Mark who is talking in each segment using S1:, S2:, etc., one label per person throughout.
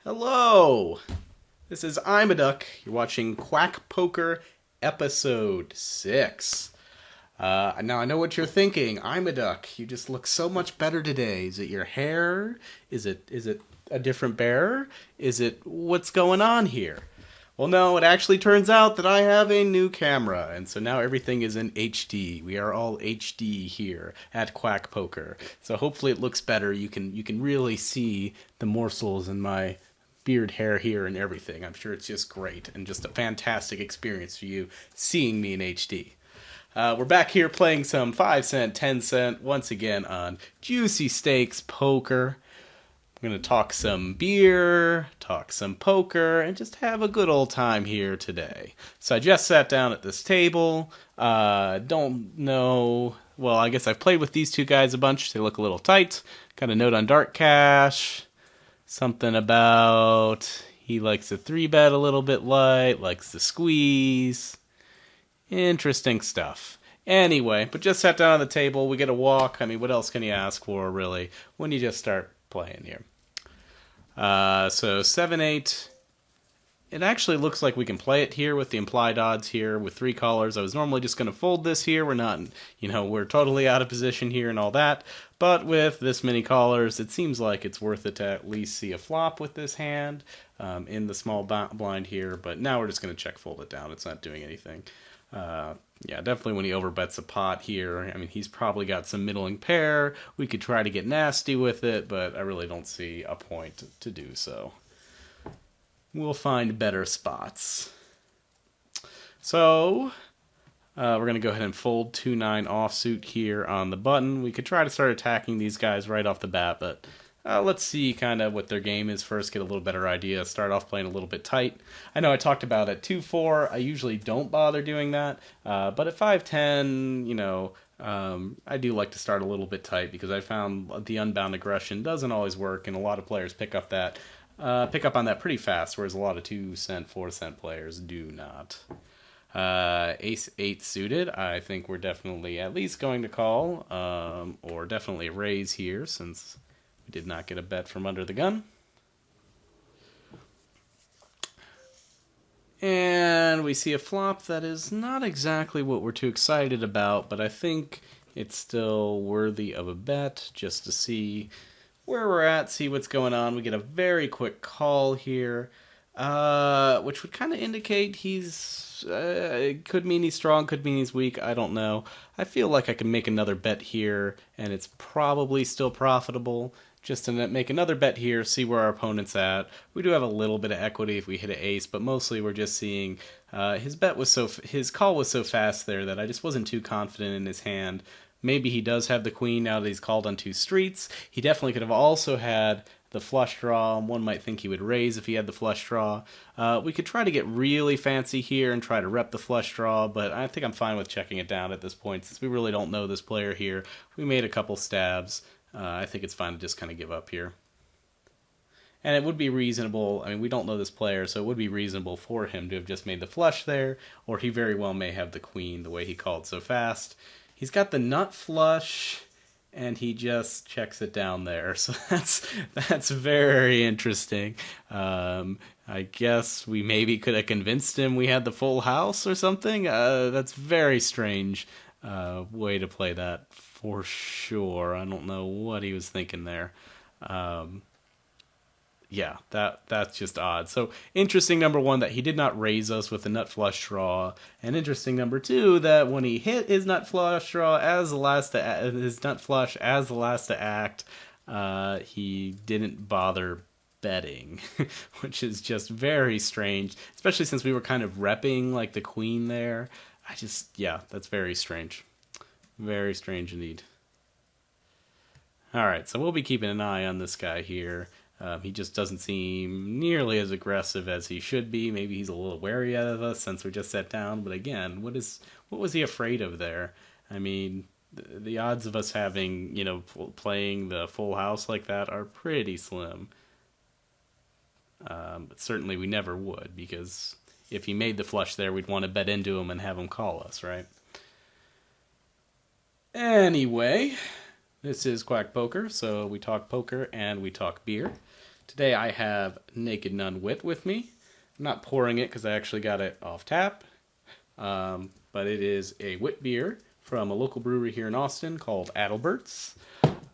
S1: Hello! This is Imaduck. You're watching Quack Poker Episode 6. Now I know what you're thinking. Imaduck, you just look so much better today. Is it your hair? Is it a different bear? Is it what's going on here? Well, no, it actually turns out that I have a new camera, and so now everything is in HD. We are all HD here at Quack Poker. So hopefully it looks better. You can really see the morsels in my beard hair here and everything. I'm sure it's just great and just a fantastic experience for you seeing me in HD. We're back here playing some 5 cent, 10 cent, once again on Juicy Stakes Poker. We're going to talk some beer, talk some poker, and just have a good old time here today. So I just sat down at this table. Don't know. Well, I guess I've played with these two guys a bunch. They look a little tight. Got a note on Dark Cash. Something about he likes to 3-bet a little bit light, likes to squeeze. Interesting stuff. Anyway, but just sat down on the table. We get a walk. I mean, what else can you ask for, really, when you just start playing here? So 7-8. It actually looks like we can play it here with the implied odds here with 3 callers. I was normally just going to fold this here. We're not, we're totally out of position here and all that. But with this many callers, it seems like it's worth it to at least see a flop with this hand in the small blind here. But now we're just going to check fold it down. It's not doing anything. Yeah, definitely when he overbets a pot here. I mean, he's probably got some middling pair. We could try to get nasty with it, but I really don't see a point to do so. We'll find better spots. So, we're going to go ahead and fold 2-9 offsuit here on the button. We could try to start attacking these guys right off the bat, but let's see kind of what their game is first, get a little better idea, start off playing a little bit tight. I know I talked about at 2-4, I usually don't bother doing that, but at 5-10, I do like to start a little bit tight because I found the unbound aggression doesn't always work, and a lot of players pick up on that pretty fast, whereas a lot of 2 cent, 4 cent players do not. Ace 8 suited, I think we're definitely at least going to call, or definitely a raise here since we did not get a bet from under the gun. And we see a flop that is not exactly what we're too excited about, but I think it's still worthy of a bet just to see where we're at, see what's going on. We get a very quick call here, which would kind of indicate he's, could mean he's strong, could mean he's weak, I don't know. I feel like I can make another bet here, and it's probably still profitable. Just to make another bet here, see where our opponent's at. We do have a little bit of equity if we hit an ace, but mostly we're just seeing his call was so fast there that I just wasn't too confident in his hand. Maybe he does have the queen now that he's called on 2 streets. He definitely could have also had the flush draw. One might think he would raise if he had the flush draw. We could try to get really fancy here and try to rep the flush draw, but I think I'm fine with checking it down at this point since we really don't know this player here. We made a couple stabs. I think it's fine to just kind of give up here. And it would be reasonable, I mean, we don't know this player, so it would be reasonable for him to have just made the flush there, or he very well may have the queen the way he called so fast. He's got the nut flush, and he just checks it down there, so that's very interesting. I guess we maybe could have convinced him we had the full house or something. That's very strange way to play that. For sure. I don't know what he was thinking there. Yeah, that's just odd. So interesting number 1 that he did not raise us with the nut flush draw, and interesting number 2 that when he hit his nut flush draw as the last to act, he didn't bother betting, which is just very strange, especially since we were kind of repping like the queen there. That's very strange. Very strange indeed. Alright, so we'll be keeping an eye on this guy here. He just doesn't seem nearly as aggressive as he should be. Maybe he's a little wary of us since we just sat down. But again, what was he afraid of there? I mean, the odds of us having, playing the full house like that are pretty slim. But certainly we never would, because if he made the flush there, we'd want to bet into him and have him call us, right? Anyway, this is Quack Poker, so we talk poker and we talk beer. Today I have Naked Nun Wit with me. I'm not pouring it because I actually got it off tap, but it is a wit beer from a local brewery here in Austin called Adelbert's.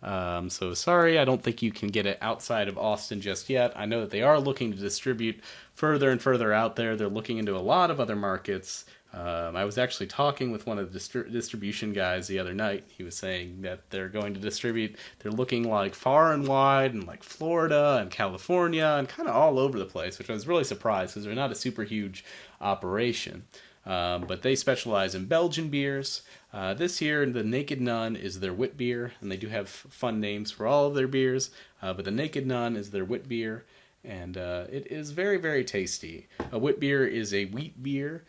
S1: So sorry, I don't think you can get it outside of Austin just yet. I know that they are looking to distribute further and further out there. They're looking into a lot of other markets. I was actually talking with one of the distribution guys the other night. He was saying that they're going to distribute, they're looking like far and wide and like Florida and California and kind of all over the place, which I was really surprised because they're not a super huge operation. But they specialize in Belgian beers. This year, the Naked Nun is their wit beer, and they do have fun names for all of their beers, but the Naked Nun is their wit beer, and it is very, very tasty. A wit beer is a wheat beer.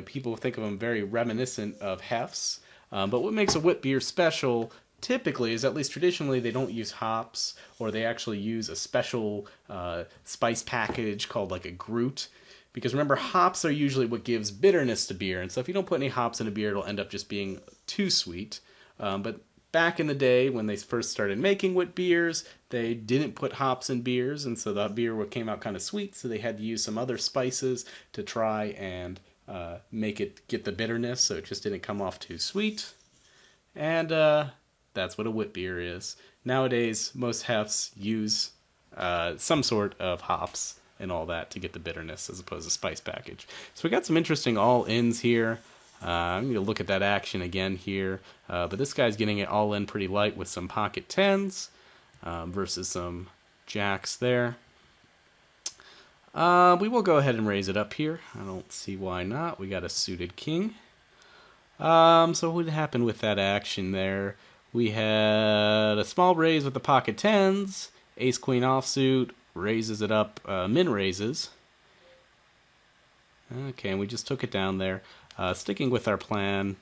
S1: People think of them very reminiscent of Hefs, but what makes a wit beer special typically is, at least traditionally, they don't use hops, or they actually use a special spice package called like a Groot. Because remember, hops are usually what gives bitterness to beer, and so if you don't put any hops in a beer, it'll end up just being too sweet. But back in the day, when they first started making wit beers, they didn't put hops in beers, and so the beer came out kind of sweet, so they had to use some other spices to try and make it get the bitterness, so it just didn't come off too sweet. And that's what a wit beer is. Nowadays, most hefts use some sort of hops and all that to get the bitterness as opposed to spice package. So we got some interesting all-ins here. I'm going to look at that action again here. But this guy's getting it all in pretty light with some pocket 10s versus some jacks there. We will go ahead and raise it up here. I don't see why not. We got a suited king. So what happened with that action there? We had a small raise with the pocket 10s, ace-queen offsuit, raises it up, min raises. Okay, and we just took it down there. Sticking with our plan,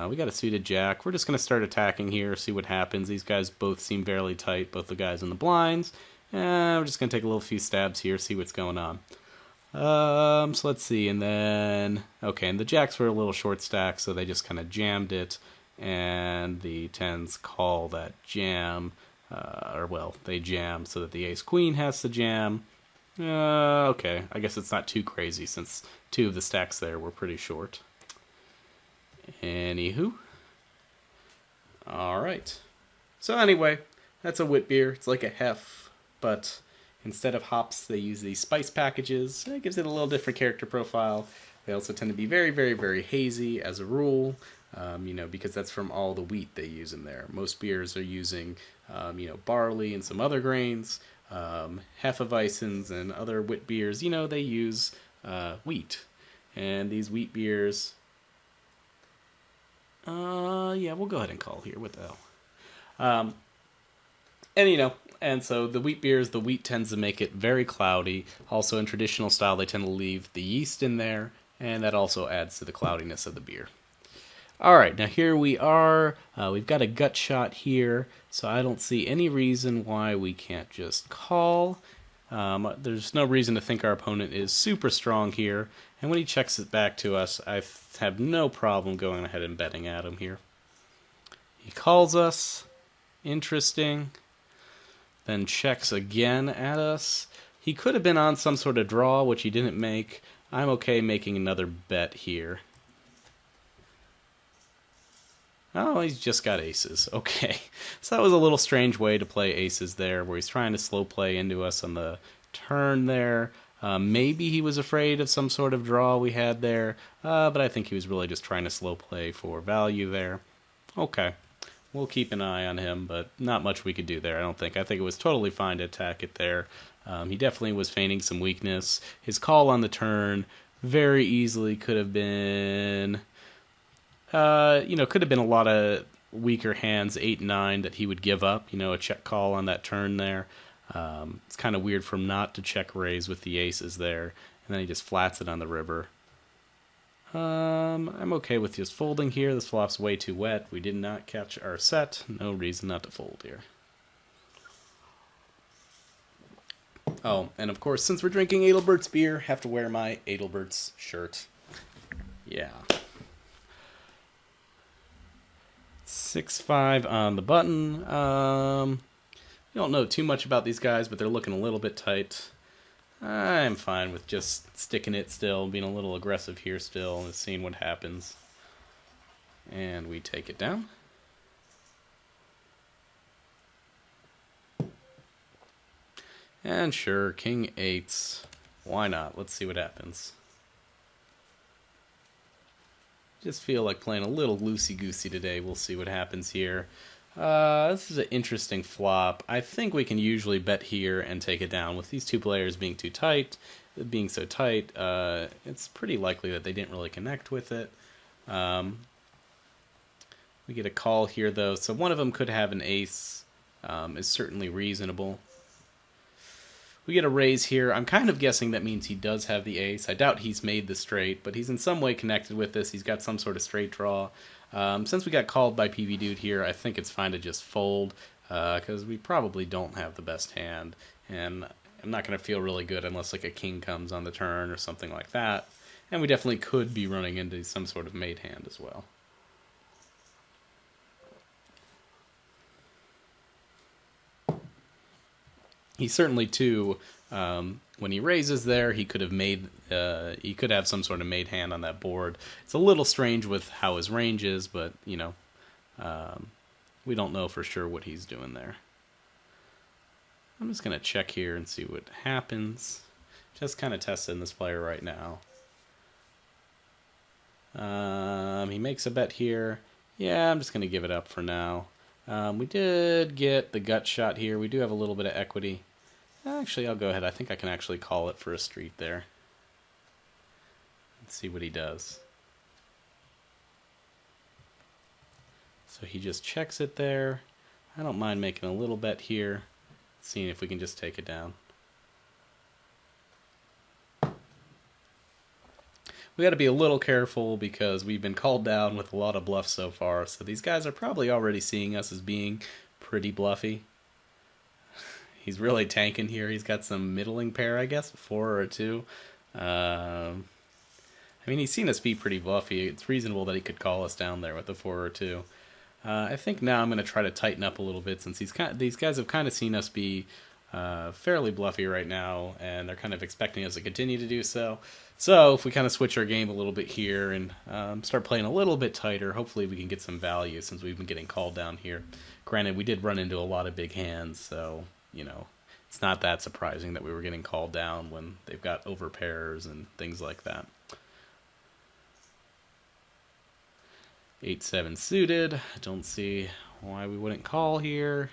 S1: we got a suited jack. We're just going to start attacking here, see what happens. These guys both seem fairly tight, both the guys in the blinds. We're just going to take a few stabs here, see what's going on. So let's see, and then, okay, and the jacks were a little short stack, so they just kind of jammed it, and the 10s call that jam. They jam so that the ace-queen has to jam. Okay, I guess it's not too crazy since two of the stacks there were pretty short. Anywho. Alright. So anyway, that's a wit beer. It's like a hef, but instead of hops, they use these spice packages. It gives it a little different character profile. They also tend to be very, very, very hazy as a rule. Because that's from all the wheat they use in there. Most beers are using, barley and some other grains. Hefeweizens and other wit beers, they use wheat. And these wheat beers, we'll go ahead and call here. What the hell? And so the wheat beers, the wheat tends to make it very cloudy. Also in traditional style, they tend to leave the yeast in there, and that also adds to the cloudiness of the beer. Alright, now here we are. We've got a gut shot here, so I don't see any reason why we can't just call. There's no reason to think our opponent is super strong here, and when he checks it back to us, I have no problem going ahead and betting at him here. He calls us. Interesting. Then checks again at us. He could have been on some sort of draw, which he didn't make. I'm okay making another bet here. Oh, he's just got aces. Okay. So that was a little strange way to play aces there, where he's trying to slow play into us on the turn there. Maybe he was afraid of some sort of draw we had there, but I think he was really just trying to slow play for value there. Okay. We'll keep an eye on him, but not much we could do there, I don't think. I think it was totally fine to attack it there. He definitely was feigning some weakness. His call on the turn very easily could have been... could have been a lot of weaker hands, 8-9, that he would give up, a check call on that turn there. It's kind of weird for him not to check raise with the aces there, and then he just flats it on the river. I'm okay with just folding here. This flop's way too wet. We did not catch our set. No reason not to fold here. Oh, and of course, since we're drinking Adelbert's beer, have to wear my Adelbert's shirt. Yeah. 6-5 on the button. You don't know too much about these guys, but they're looking a little bit tight. I'm fine with just sticking it still, being a little aggressive here still, and seeing what happens. And we take it down. And sure, king 8s. Why not? Let's see what happens. Just feel like playing a little loosey-goosey today. We'll see what happens here. This is an interesting flop. I think we can usually bet here and take it down. With these two players being so tight, it's pretty likely that they didn't really connect with it. We get a call here, though, so one of them could have an ace. Is certainly reasonable. We get a raise here. I'm kind of guessing that means he does have the ace. I doubt he's made the straight, but he's in some way connected with this. He's got some sort of straight draw. Since we got called by PV Dude here, I think it's fine to just fold, because we probably don't have the best hand, and I'm not going to feel really good unless like a king comes on the turn or something like that. And we definitely could be running into some sort of made hand as well. He certainly too, when he raises there, he could have some sort of made hand on that board. It's a little strange with how his range is, but you know, we don't know for sure what he's doing there. I'm just gonna check here and see what happens. Just kind of testing this player right now. He makes a bet here. Yeah, I'm just gonna give it up for now. We did get the gut shot here. We do have a little bit of equity. Actually, I'll go ahead. I think I can actually call it for a street there. Let's see what he does. So he just checks it there. I don't mind making a little bet here, seeing if we can just take it down. We got to be a little careful because we've been called down with a lot of bluffs so far. So these guys are probably already seeing us as being pretty bluffy. He's really tanking here. He's got some middling pair, I guess, 4 or a 2. I mean, he's seen us be pretty bluffy. It's reasonable that he could call us down there with a 4 or 2. I think now I'm going to try to tighten up a little bit since these guys have kind of seen us be fairly bluffy right now, and they're kind of expecting us to continue to do so. So if we kind of switch our game a little bit here and start playing a little bit tighter, hopefully we can get some value since we've been getting called down here. Granted, we did run into a lot of big hands, so you know, it's not that surprising that we were getting called down when they've got overpairs and things like that. 8-7 suited. I don't see why we wouldn't call here.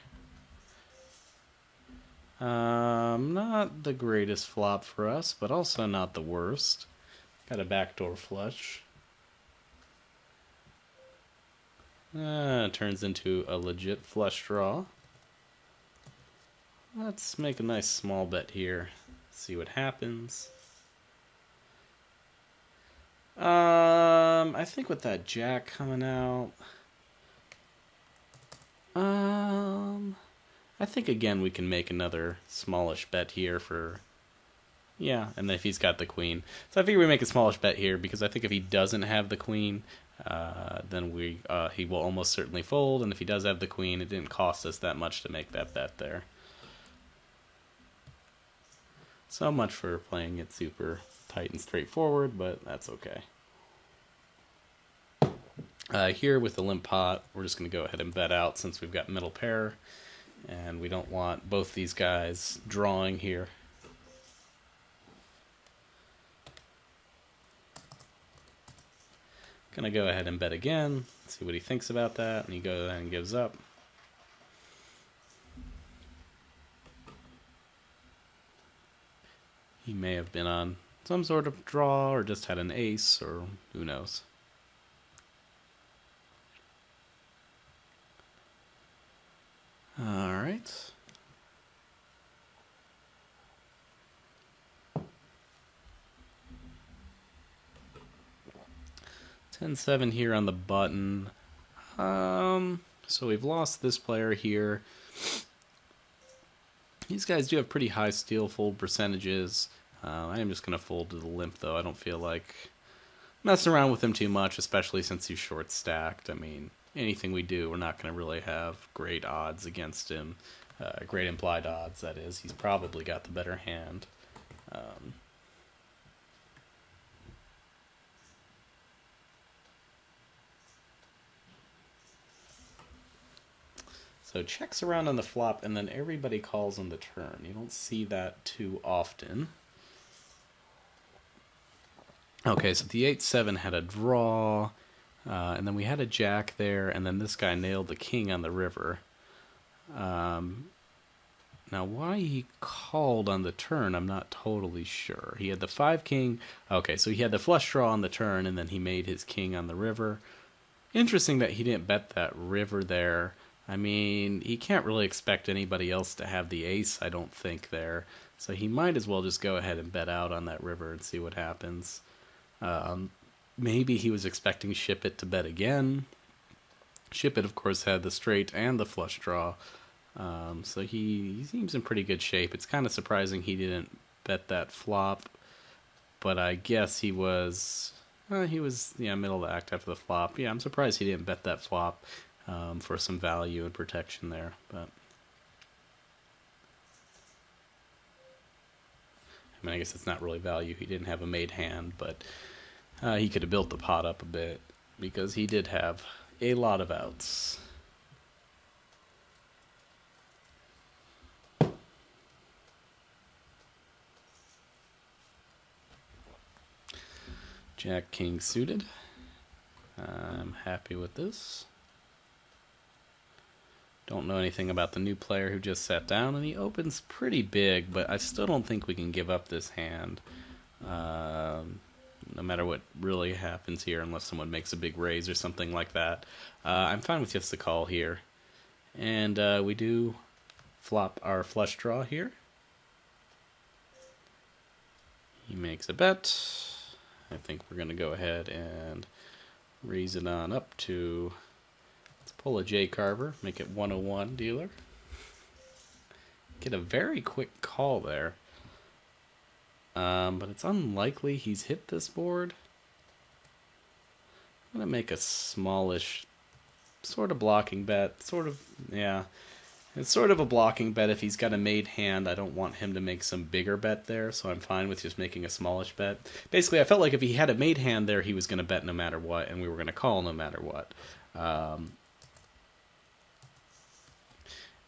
S1: Not the greatest flop for us, but also not the worst. Got a backdoor flush. Turns into a legit flush draw. Let's make a nice small bet here. See what happens. I think with that jack coming out, I think again we can make another smallish bet here for, yeah, and if he's got the queen. So I figure we make a smallish bet here because I think if he doesn't have the queen, then he will almost certainly fold, and if he does have the queen, it didn't cost us that much to make that bet there. So much for playing it super tight and straightforward, but that's okay. Here with the limp pot, we're just going to go ahead and bet out since we've got middle pair, and we don't want both these guys drawing here. Going to go ahead and bet again, see what he thinks about that, and he goes ahead and gives up. He may have been on some sort of draw or just had an ace, or who knows. All right. $10-7 here on the button. So we've lost this player here. These guys do have pretty high steal fold percentages. I am just going to fold to the limp, though. I don't feel like messing around with him too much, especially since he's short stacked. I mean, anything we do, we're not going to really have great odds against him. Great implied odds, that is. He's probably got the better hand. Um, so checks around on the flop, and then everybody calls on the turn. You don't see that too often. Okay, so the 8-7 had a draw, and then we had a jack there, and then this guy nailed the king on the river. Now, why he called on the turn, I'm not totally sure. He had the 5-king. Okay, so he had the flush draw on the turn, and then he made his king on the river. Interesting that he didn't bet that river there. I mean, he can't really expect anybody else to have the ace, I don't think, there. So he might as well just go ahead and bet out on that river and see what happens. Maybe he was expecting Ship It to bet again. Ship It, of course, had the straight and the flush draw. So he seems in pretty good shape. It's kind of surprising he didn't bet that flop. But I guess he was middle of the act after the flop. Yeah, I'm surprised he didn't bet that flop for some value and protection there. But I mean, I guess it's not really value. He didn't have a made hand, but he could have built the pot up a bit because he did have a lot of outs. Jack King suited. I'm happy with this. Don't know anything about the new player who just sat down, and he opens pretty big, but I still don't think we can give up this hand. No matter what really happens here, unless someone makes a big raise or something like that. I'm fine with just the call here. And we do flop our flush draw here. He makes a bet. I think we're going to go ahead and raise it on up to, let's pull a J Carver, make it 101 dealer. Get a very quick call there. But it's unlikely he's hit this board. I'm going to make a smallish, sort of blocking bet. Yeah. It's sort of a blocking bet if he's got a made hand. I don't want him to make some bigger bet there, so I'm fine with just making a smallish bet. Basically, I felt like if he had a made hand there, he was going to bet no matter what, and we were going to call no matter what.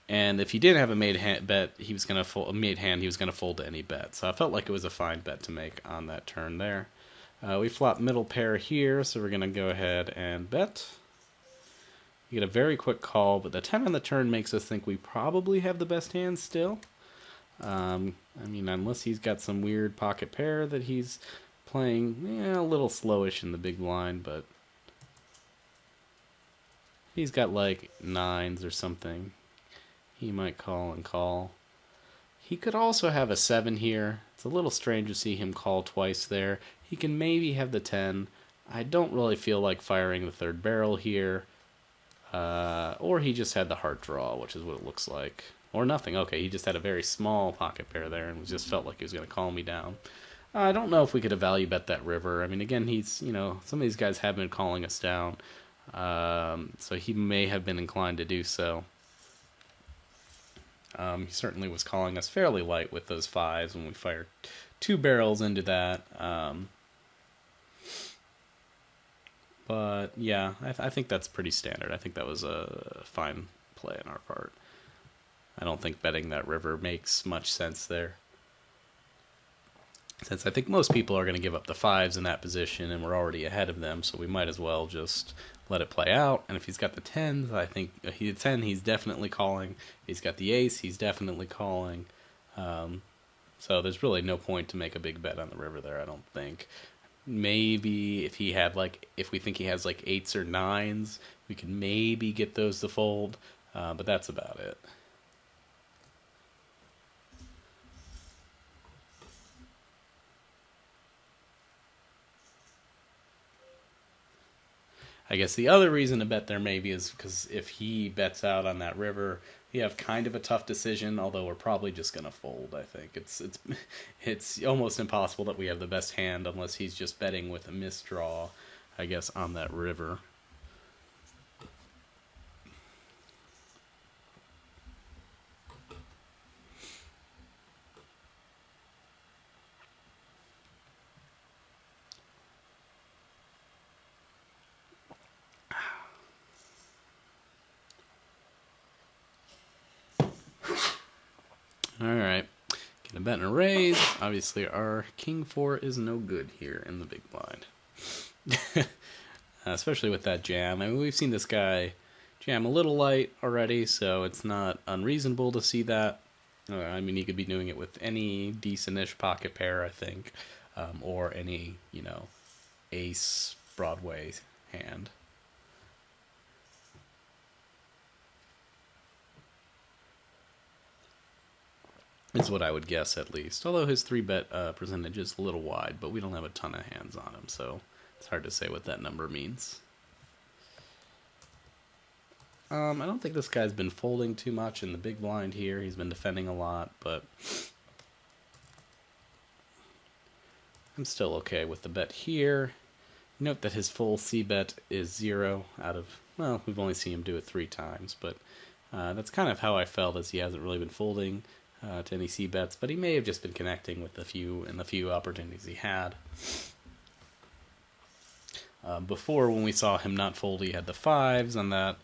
S1: And if he didn't have a made hand bet, he was going to fold. A made hand, he was going to fold to any bet. So I felt like it was a fine bet to make on that turn there. We flop middle pair here, so we're going to go ahead and bet. You get a very quick call, but the 10 on the turn makes us think we probably have the best hand still. I mean, unless he's got some weird pocket pair that he's playing a little slowish in the big blind, but he's got like 9s or something. He might call and call. He could also have a 7 here. It's a little strange to see him call twice there. He can maybe have the 10. I don't really feel like firing the third barrel here. Or he just had the heart draw, which is what it looks like. Or nothing. Okay, he just had a very small pocket pair there and just felt like he was going to call me down. I don't know if we could have value bet that river. I mean, again, some of these guys have been calling us down. So he may have been inclined to do so. He certainly was calling us fairly light with those 5s when we fired 2 barrels into that. But yeah, I think that's pretty standard. I think that was a fine play on our part. I don't think betting that river makes much sense there, since I think most people are going to give up the 5s in that position, and we're already ahead of them, so we might as well just let it play out. And if he's got the 10s, I think the 10, he's definitely calling. If he's got the ace, he's definitely calling. So there's really no point to make a big bet on the river there, I don't think. Maybe if we think he has like 8s or 9s, we can maybe get those to fold, but that's about it. I guess the other reason to bet there maybe is because if he bets out on that river, we have kind of a tough decision, although we're probably just going to fold, I think. It's almost impossible that we have the best hand unless he's just betting with a misdraw, I guess, on that river. Alright. Get a bet and a raise. Obviously, our king 4 is no good here in the big blind. Especially with that jam. I mean, we've seen this guy jam a little light already, so it's not unreasonable to see that. I mean, he could be doing it with any decent-ish pocket pair, I think, or any, ace Broadway hand. Is what I would guess, at least. Although his 3-bet percentage is a little wide, but we don't have a ton of hands on him, so it's hard to say what that number means. I don't think this guy's been folding too much in the big blind here. He's been defending a lot, but I'm still okay with the bet here. Note that his full C-bet is 0 out of, well, we've only seen him do it 3 times, but that's kind of how I felt, as he hasn't really been folding to any C-bets, but he may have just been connecting with the few opportunities he had. Before, when we saw him not fold, he had the 5s on that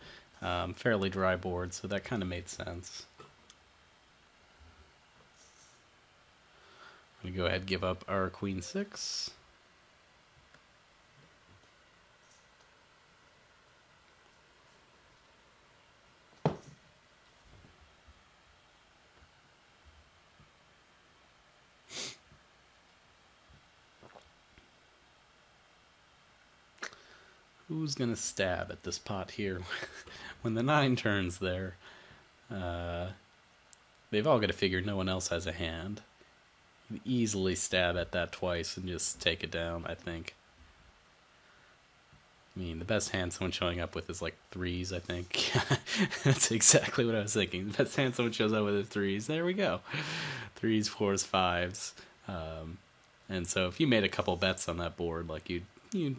S1: fairly dry board, so that kind of made sense. We go ahead and give up our queen 6. Who's gonna stab at this pot here when the 9 turns there? They've all got to figure no one else has a hand. You can easily stab at that twice and just take it down, I think. I mean, the best hand someone showing up with is like 3s, I think. That's exactly what I was thinking. The best hand someone shows up with is 3s. There we go. 3s, 4s, 5s. And so if you made a couple bets on that board, like you'd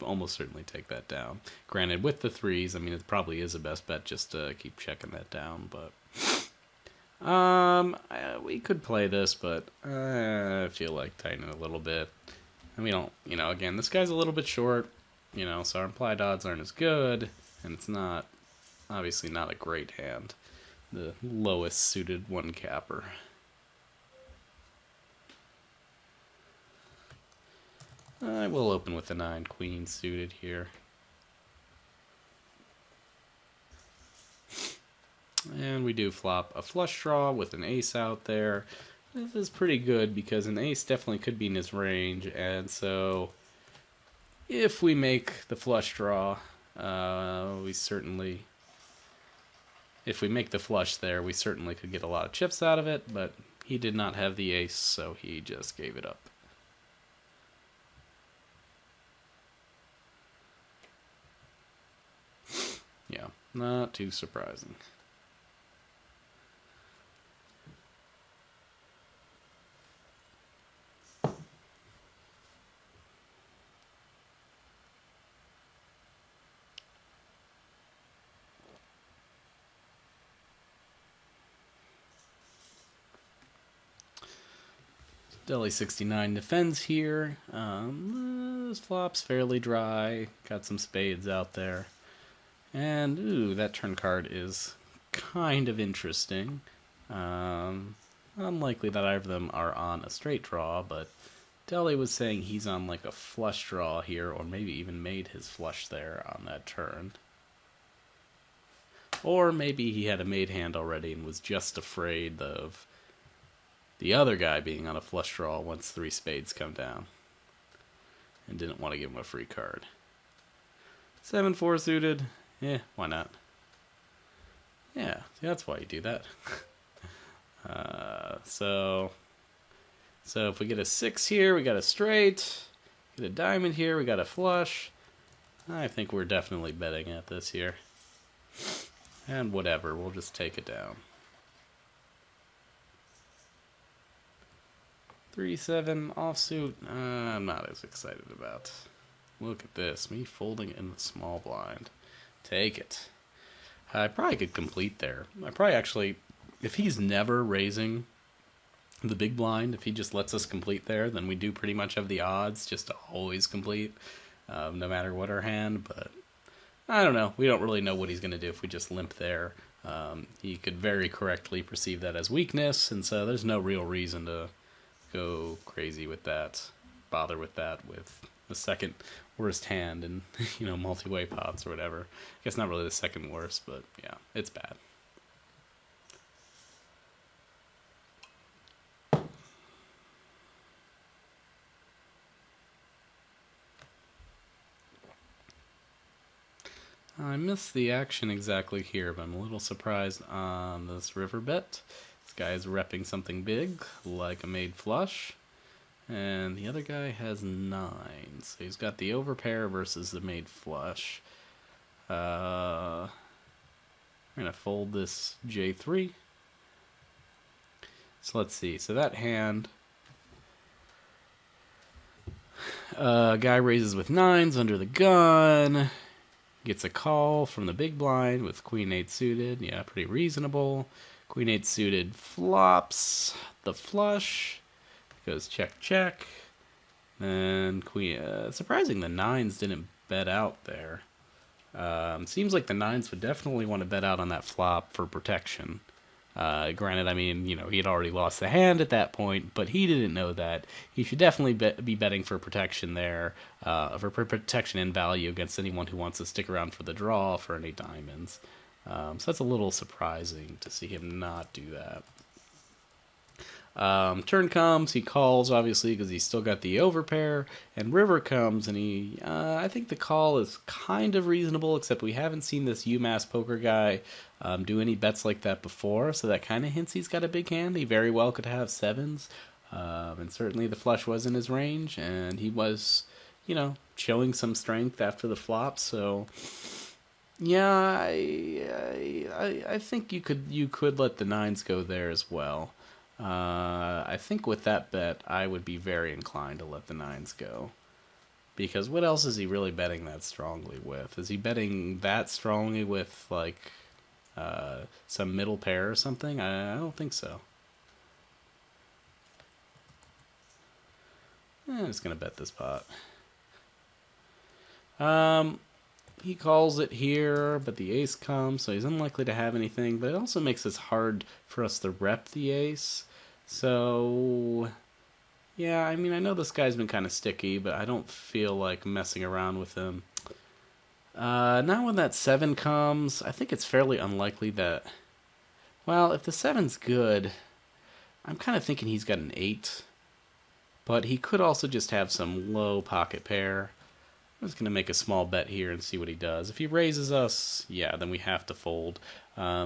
S1: almost certainly take that down. Granted, with the 3s, I mean, it probably is a best bet just to keep checking that down, but we could play this, but I feel like tightening a little bit. And we don't, again, this guy's a little bit short, so our implied odds aren't as good, and it's not, obviously not a great hand. The lowest suited 1-capper. I will open with the 9 queen suited here. And we do flop a flush draw with an ace out there. This is pretty good because an ace definitely could be in his range, and so if we make the flush draw, if we make the flush there, we certainly could get a lot of chips out of it, but he did not have the ace, so he just gave it up. Yeah, not too surprising. Deli 69 defends here. This flop's fairly dry. Got some spades out there. And, ooh, that turn card is kind of interesting. Unlikely that either of them are on a straight draw, but Deli was saying he's on like a flush draw here, or maybe even made his flush there on that turn. Or maybe he had a made hand already and was just afraid of the other guy being on a flush draw once 3 spades come down, and didn't want to give him a free card. 7-4 suited. Yeah, why not? Yeah, that's why you do that. So if we get a 6 here, we got a straight. Get a diamond here, we got a flush. I think we're definitely betting at this here. And whatever, we'll just take it down. 3-7 offsuit, I'm not as excited about. Look at this, me folding in the small blind. Take it. I probably could complete there. I probably actually, if he's never raising the big blind, if he just lets us complete there, then we do pretty much have the odds just to always complete, no matter what our hand, but I don't know. We don't really know what he's going to do if we just limp there. He could very correctly perceive that as weakness, and so there's no real reason to go crazy with that, bother with that with the second worst hand in multi-way pots or whatever. I guess not really the second worst, but yeah, it's bad. I missed the action exactly here, but I'm a little surprised on this river bet. This guy is repping something big, like a made flush. And the other guy has 9. So he's got the overpair versus the made flush. We're going to fold this J3. So let's see. So that hand... guy raises with 9s under the gun. Gets a call from the big blind with Queen 8 suited. Yeah, pretty reasonable. Queen 8 suited flops the flush. Goes check, check. And Queen... surprising the 9s didn't bet out there. Seems like the 9s would definitely want to bet out on that flop for protection. Granted, I mean, he had already lost the hand at that point, but he didn't know that. He should definitely be betting for protection there, for protection in value against anyone who wants to stick around for the draw for any diamonds. So that's a little surprising to see him not do that. Turn comes, he calls, obviously, because he's still got the overpair, and river comes, and I think the call is kind of reasonable, except we haven't seen this UMass poker guy do any bets like that before, so that kind of hints he's got a big hand. He very well could have 7s, and certainly the flush was in his range, and he was, showing some strength after the flop, so... Yeah, I think you could let the 9s go there as well. I think with that bet, I would be very inclined to let the 9s go. Because what else is he really betting that strongly with? Is he betting that strongly with, like, some middle pair or something? I don't think so. I'm just going to bet this pot. He calls it here, but the ace comes, so he's unlikely to have anything. But it also makes it hard for us to rep the ace. So, yeah, I mean, I know this guy's been kind of sticky, but I don't feel like messing around with him. Now when that 7 comes, I think it's fairly unlikely that... Well, if the 7's good, I'm kind of thinking he's got an 8. But he could also just have some low pocket pair. I'm just going to make a small bet here and see what he does. If he raises us, yeah, then we have to fold.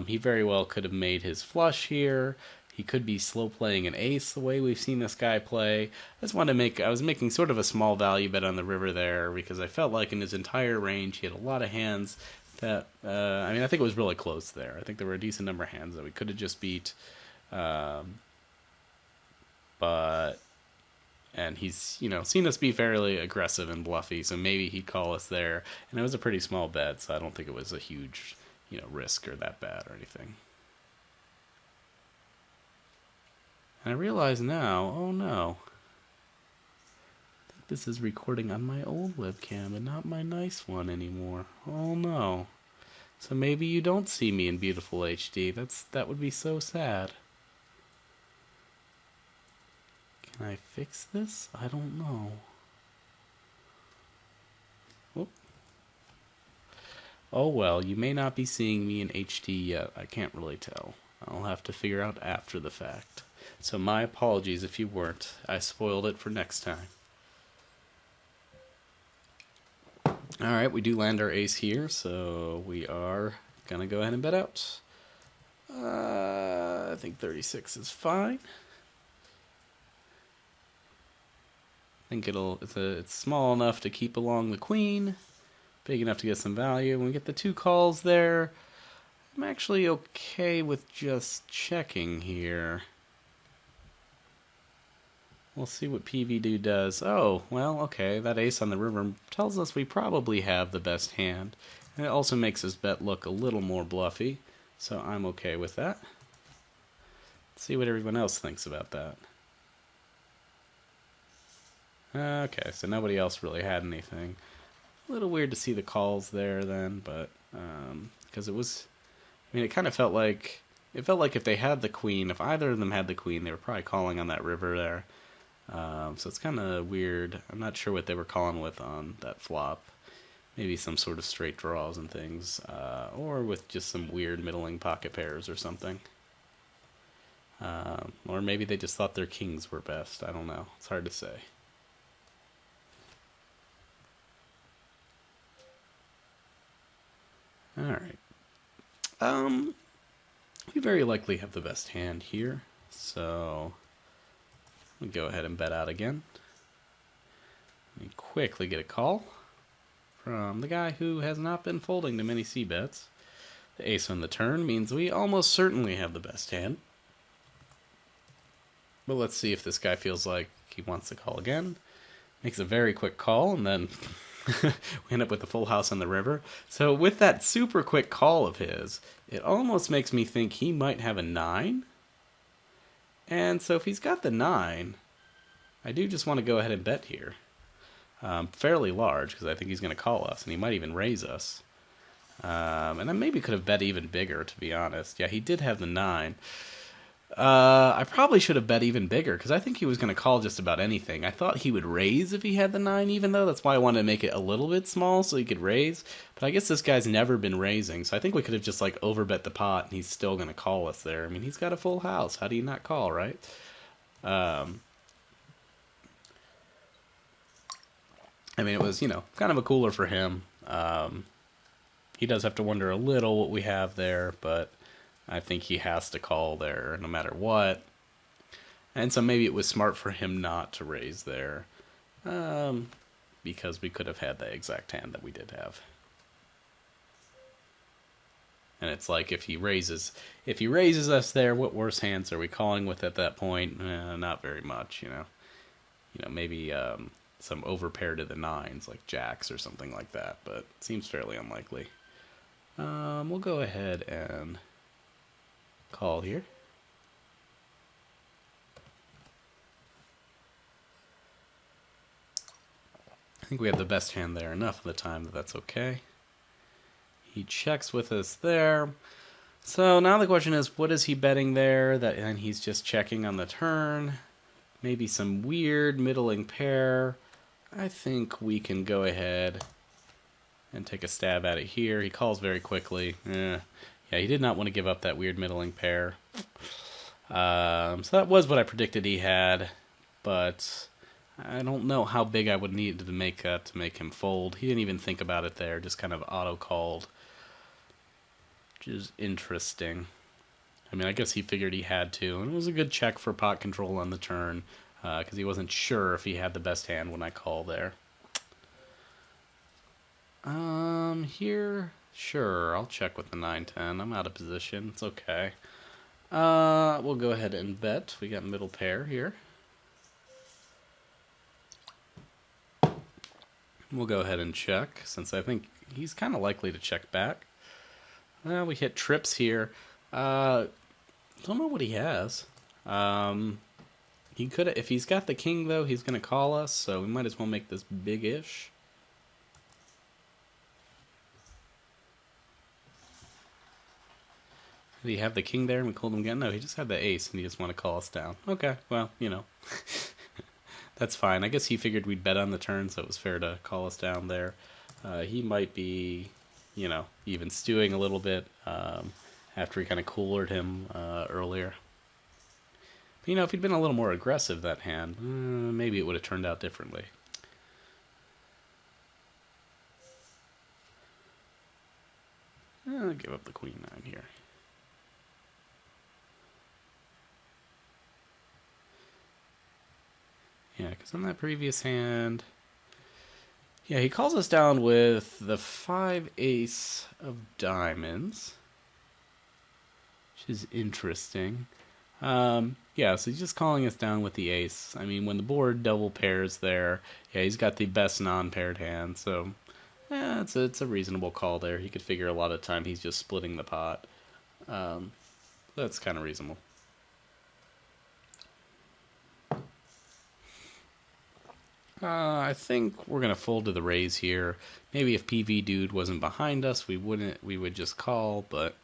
S1: He very well could have made his flush here. He could be slow playing an ace the way we've seen this guy play. I just wanted to I was making sort of a small value bet on the river there because I felt like in his entire range he had a lot of hands that, I mean, I think it was really close there. I think there were a decent number of hands that we could have just beat. And he's, seen us be fairly aggressive and bluffy, so maybe he'd call us there. And it was a pretty small bet, so I don't think it was a huge, risk or that bad or anything. And I realize now, oh no, I think this is recording on my old webcam and not my nice one anymore. Oh no. So maybe you don't see me in beautiful HD. That would be so sad. Can I fix this? I don't know. Whoop. Oh well, you may not be seeing me in HD yet. I can't really tell. I'll have to figure out after the fact. So my apologies if you weren't. I spoiled it for next time. Alright, we do land our ace here, so we are going to go ahead and bet out. I think 36 is fine. I think it's small enough to keep along the queen, big enough to get some value. When we get the 2 calls there, I'm actually okay with just checking here. We'll see what PV does. Oh, well, okay, that ace on the river tells us we probably have the best hand. And it also makes his bet look a little more bluffy, so I'm okay with that. Let's see what everyone else thinks about that. Okay, so nobody else really had anything. A little weird to see the calls there then, but because it was I mean, it felt like if they had the queen, if either of them had the queen, they were probably calling on that river there. So it's kind of weird. I'm not sure what they were calling with on that flop. Maybe some sort of straight draws and things, or with just some weird middling pocket pairs or something. Or maybe they just thought their kings were best. I don't know. It's hard to say. All right. We very likely have the best hand here, so we go ahead and bet out again. We quickly get a call from the guy who has not been folding to many c-bets. The ace on the turn means we almost certainly have the best hand. But let's see if this guy feels like he wants to call again. Makes a very quick call, and then we end up with the full house on the river. So with that super quick call of his, it almost makes me think he might have a 9. And so if he's got the 9, I do just want to go ahead and bet here. Fairly large, because I think he's going to call us, and he might even raise us. And I maybe could have bet even bigger, to be honest. Yeah, he did have the 9. I probably should have bet even bigger, because I think he was going to call just about anything. I thought he would raise if he had the 9 even, though. That's why I wanted to make it a little bit small so he could raise. But I guess this guy's never been raising, so I think we could have just, like, overbet the pot, and he's still going to call us there. I mean, he's got a full house. How do you not call, right? I mean, it was, kind of a cooler for him. He does have to wonder a little what we have there, but I think he has to call there no matter what. And so maybe it was smart for him not to raise there, because we could have had the exact hand that we did have. And it's like if he raises us there, what worse hands are we calling with at that point? Not very much, maybe some overpair to the 9s, like jacks or something like that, but it seems fairly unlikely. We'll go ahead and call here. I think we have the best hand there enough of the time that that's okay. He checks with us there. So now the question is, what is he betting there? And he's just checking on the turn. Maybe some weird middling pair. I think we can go ahead and take a stab at it here. He calls very quickly. Yeah, he did not want to give up that weird middling pair. So that was what I predicted he had, but I don't know how big I would need to make that to make him fold. He didn't even think about it there, just kind of auto-called, which is interesting. I mean, I guess he figured he had to, and it was a good check for pot control on the turn, because he wasn't sure if he had the best hand when I call there. Here, sure, I'll check with the 9-10. I'm out of position. It's okay. We'll go ahead and bet. We got middle pair here. We'll go ahead and check, since I think he's kind of likely to check back. We hit trips here. Don't know what he has. He could, if he's got the king though, he's gonna call us, so we might as well make this big-ish. Did he have the king there and we called him again? No, he just had the ace and he just want to call us down. Okay, well, that's fine. I guess he figured we'd bet on the turn, so it was fair to call us down there. He might be, even stewing a little bit after we kind of coolered him earlier. But, if he'd been a little more aggressive that hand, maybe it would have turned out differently. I'll give up the queen 9 here. Yeah, because on that previous hand, yeah, he calls us down with the 5 ace of diamonds, which is interesting. Yeah, so he's just calling us down with the ace. I mean, when the board double pairs there, yeah, he's got the best non-paired hand, so yeah, it's a reasonable call there. He could figure a lot of time he's just splitting the pot. That's kind of reasonable. I think we're gonna fold to the raise here. Maybe if PV Dude wasn't behind us, we would just call, but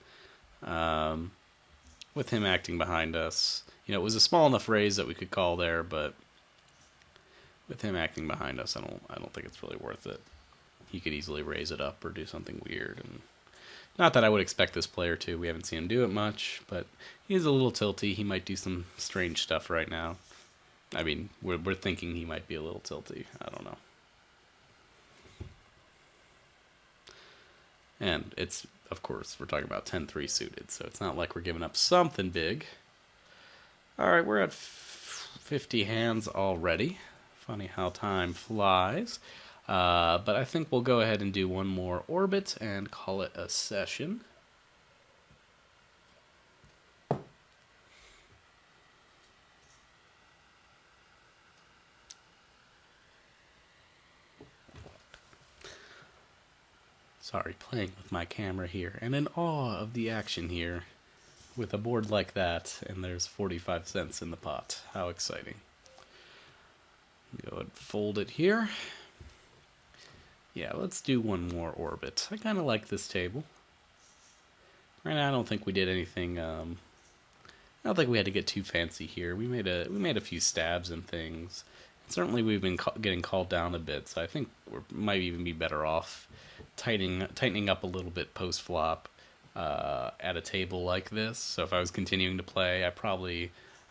S1: With him acting behind us. You know, it was a small enough raise that we could call there, but with him acting behind us, I don't think it's really worth it. He could easily raise it up or do something weird, and not that I would expect this player to. We haven't seen him do it much, but he's a little tilty. He might do some strange stuff right now. I mean, we're thinking he might be a little tilty. I don't know. And it's, of course, we're talking about 10-3 suited, so it's not like we're giving up something big. Alright, we're at 50 hands already. Funny how time flies. But I think we'll go ahead and do one more orbit and call it a session. Sorry, playing with my camera here, and in awe of the action here with a board like that, and there's 45 cents in the pot. How exciting. Go ahead and fold it here. Yeah, let's do one more orbit. I kind of like this table. Right now, I don't think we did anything. I don't think we had to get too fancy here. We made a few stabs and things. And certainly, we've been getting called down a bit, so I think we might even be better off tightening up a little bit post flop at a table like this. So if I was continuing to play, I've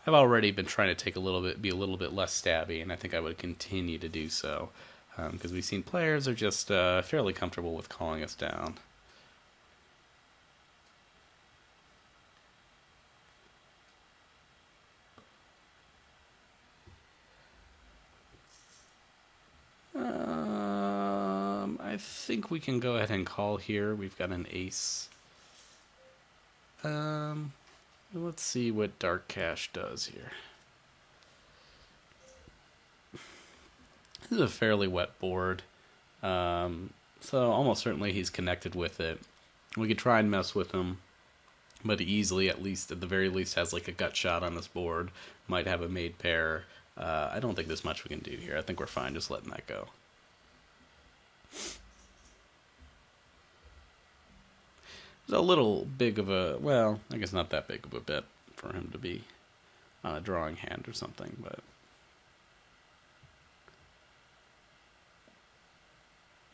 S1: already been trying to be a little bit less stabby, and I think I would continue to do so. Because we've seen players are just fairly comfortable with calling us down. I think we can go ahead and call here. We've got an ace. Let's see what Dark Cash does here. This is a fairly wet board, so almost certainly he's connected with it. We could try and mess with him, but he easily, at the very least, has like a gut shot on this board. Might have a made pair. I don't think there's much we can do here. I think we're fine just letting that go. It's a little big of a, well, I guess not that big of a bet for him to be on a drawing hand or something, but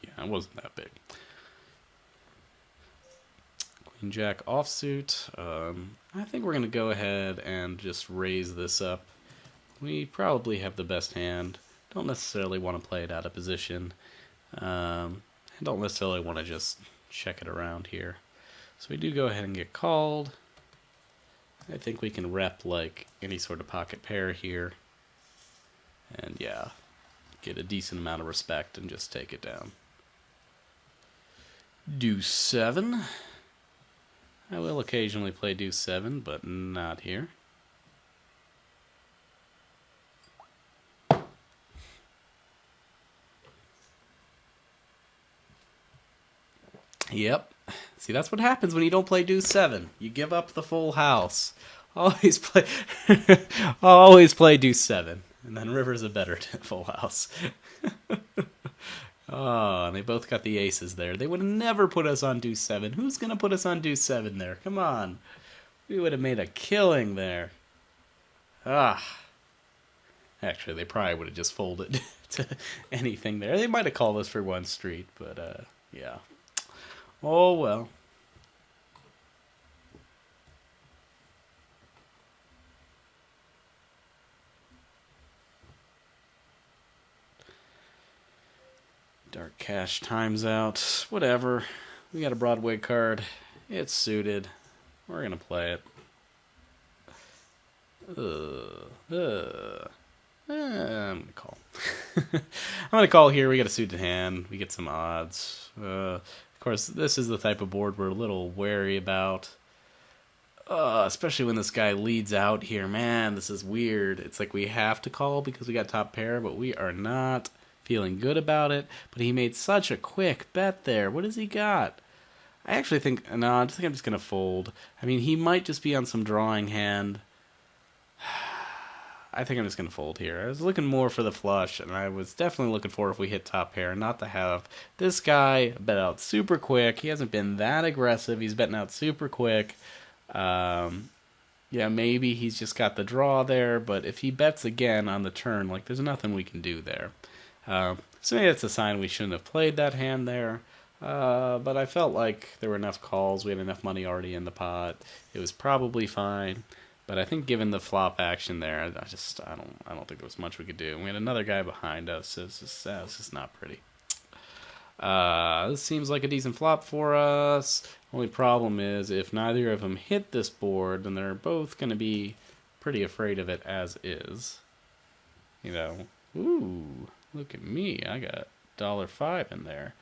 S1: yeah, it wasn't that big. Queen Jack offsuit. I think we're going to go ahead and just raise this up. We probably have the best hand. Don't necessarily want to play it out of position. I don't necessarily want to just check it around here. So we do go ahead and get called. I think we can rep like any sort of pocket pair here. And yeah, get a decent amount of respect and just take it down. Deuce 7. I will occasionally play Deuce 7, but not here. Yep. See, that's what happens when you don't play Deuce 7. You give up the full house. Always play Deuce 7. And then River's a better full house. Oh, and they both got the aces there. They would have never put us on Deuce 7. Who's going to put us on Deuce 7 there? Come on. We would have made a killing there. Ah. Actually, they probably would have just folded to anything there. They might have called us for one street, but yeah. Oh, well. Dark Cash times out. Whatever. We got a Broadway card. It's suited. We're going to play it. I'm going to call. I'm going to call here. We got a suited hand. We get some odds. Of course, this is the type of board we're a little wary about. Especially when this guy leads out here. Man, this is weird. It's like we have to call because we got top pair, but we are not feeling good about it. But he made such a quick bet there. What has he got? I actually think, no, I think I'm just going to fold. I mean, he might just be on some drawing hand. I think I'm just going to fold here. I was looking more for the flush, and I was definitely looking for if we hit top pair, not to have this guy bet out super quick. He hasn't been that aggressive. He's betting out super quick. Yeah, maybe he's just got the draw there, but if he bets again on the turn, like, there's nothing we can do there. So maybe that's a sign we shouldn't have played that hand there. But I felt like there were enough calls. We had enough money already in the pot. It was probably fine. But I think given the flop action there, I don't think there was much we could do. We had another guy behind us. So it's just not pretty. This seems like a decent flop for us. Only problem is if neither of them hit this board, then they're both going to be pretty afraid of it as is. You know, ooh, look at me. I got $1.05 in there.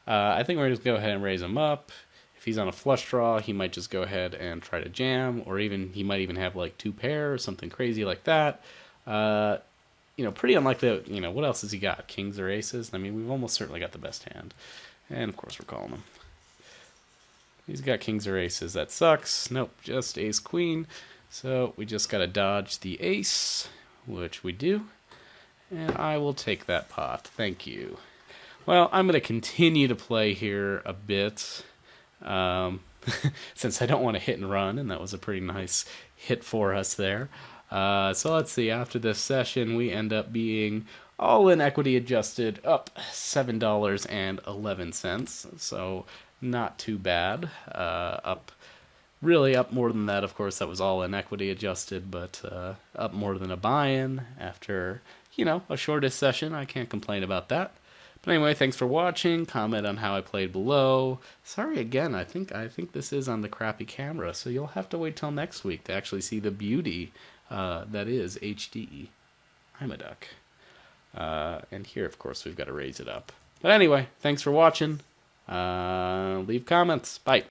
S1: I think we're going to go ahead and raise him up. If he's on a flush draw, he might just go ahead and try to jam, or even he might even have like two pair or something crazy like that. Pretty unlikely. What else has he got? Kings or aces? I mean, we've almost certainly got the best hand. And of course we're calling him. He's got kings or aces. That sucks. Nope, just ace queen. So we just got to dodge the ace, which we do. And I will take that pot. Thank you. Well, I'm going to continue to play here a bit. Since I don't want to hit and run, and that was a pretty nice hit for us there. So let's see, after this session, we end up being all in equity adjusted up $7.11. So not too bad. Really up more than that, of course. That was all in equity adjusted, but up more than a buy-in after, a shortest session. I can't complain about that. But anyway, thanks for watching. Comment on how I played below. Sorry again, I think this is on the crappy camera, so you'll have to wait till next week to actually see the beauty that is HD Imaduck. And here, of course, we've got to raise it up. But anyway, thanks for watching. Leave comments. Bye.